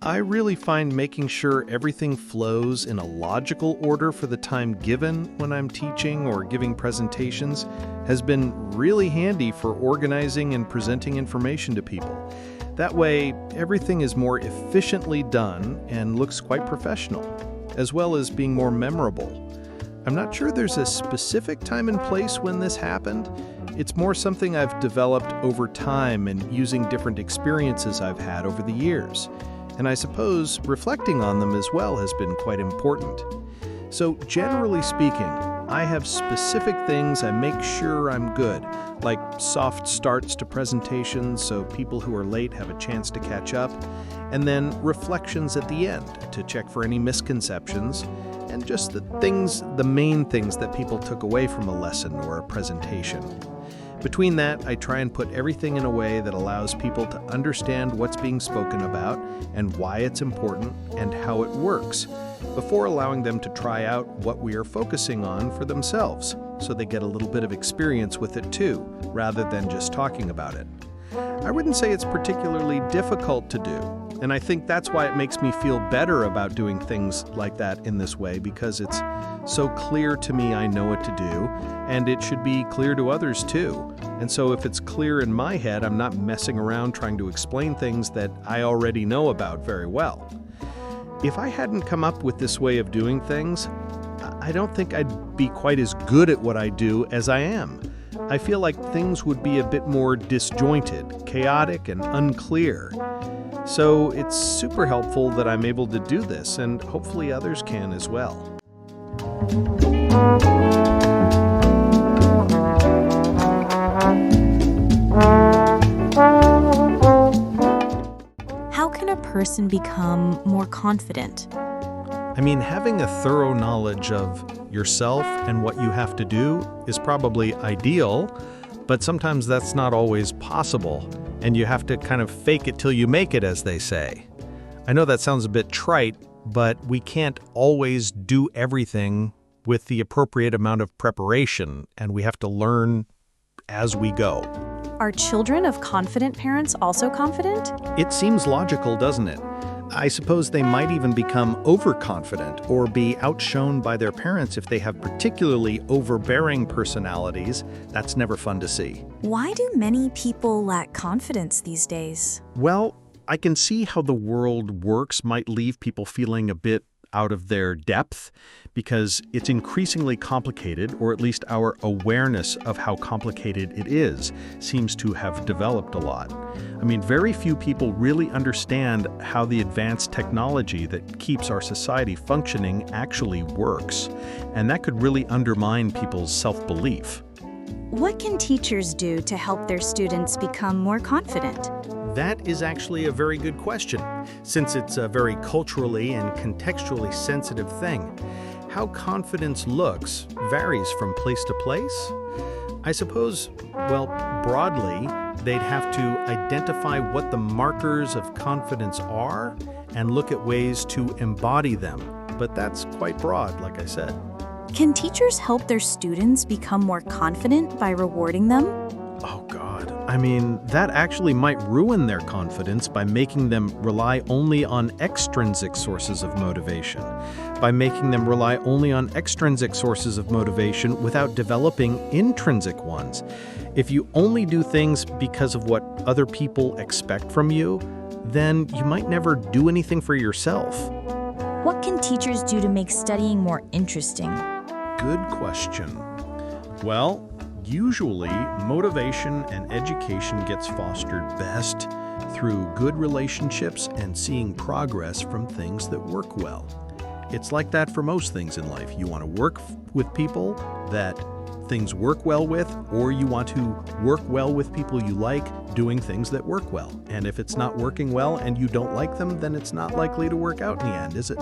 I really find making sure everything flows in a logical order for the time given when I'm teaching or giving presentations has been really handy for organizing and presenting information to people. That way, everything is more efficiently done and looks quite professional, as well as being more memorable. I'm not sure there's a specific time and place when this happened. It's more something I've developed over time and using different experiences I've had over the years. And I suppose reflecting on them as well has been quite important. So generally speaking, I have specific things I make sure I'm good, like soft starts to presentations so people who are late have a chance to catch up, and then reflections at the end to check for any misconceptions, and just the main things that people took away from a lesson or a presentation. Between that, I try and put everything in a way that allows people to understand what's being spoken about and why it's important and how it works, before allowing them to try out what we are focusing on for themselves, so they get a little bit of experience with it too, rather than just talking about it. I wouldn't say it's particularly difficult to do, and I think that's why it makes me feel better about doing things like that in this way, because it's so clear to me I know what to do, and it should be clear to others too. And so if it's clear in my head, I'm not messing around trying to explain things that I already know about very well. If I hadn't come up with this way of doing things, I don't think I'd be quite as good at what I do as I am. I feel like things would be a bit more disjointed, chaotic, and unclear. So it's super helpful that I'm able to do this, and hopefully others can as well. How can a person become more confident? I mean, having a thorough knowledge of yourself and what you have to do is probably ideal, but sometimes that's not always possible, and you have to kind of fake it till you make it, as they say. I know that sounds a bit trite, but we can't always do everything with the appropriate amount of preparation, and we have to learn as we go. Are children of confident parents also confident? It seems logical, doesn't it? I suppose they might even become overconfident or be outshone by their parents if they have particularly overbearing personalities. That's never fun to see. Why do many people lack confidence these days? Well, I can see how the world works might leave people feeling a bit out of their depth because it's increasingly complicated, or at least our awareness of how complicated it is seems to have developed a lot. I mean, very few people really understand how the advanced technology that keeps our society functioning actually works, and that could really undermine people's self-belief. What can teachers do to help their students become more confident? That is actually a very good question, since it's a very culturally and contextually sensitive thing. How confidence looks varies from place to place. I suppose, well, broadly, they'd have to identify what the markers of confidence are and look at ways to embody them. But that's quite broad, like I said. Can teachers help their students become more confident by rewarding them? Oh, God. I mean, that actually might ruin their confidence by making them rely only on extrinsic sources of motivation, by making them rely only on extrinsic sources of motivation without developing intrinsic ones. If you only do things because of what other people expect from you, then you might never do anything for yourself. What can teachers do to make studying more interesting? Good question. Well, usually, motivation and education gets fostered best through good relationships and seeing progress from things that work well. It's like that for most things in life. You want to work with people that things work well with, or you want to work well with people you like doing things that work well. And if it's not working well and you don't like them, then it's not likely to work out in the end, is it?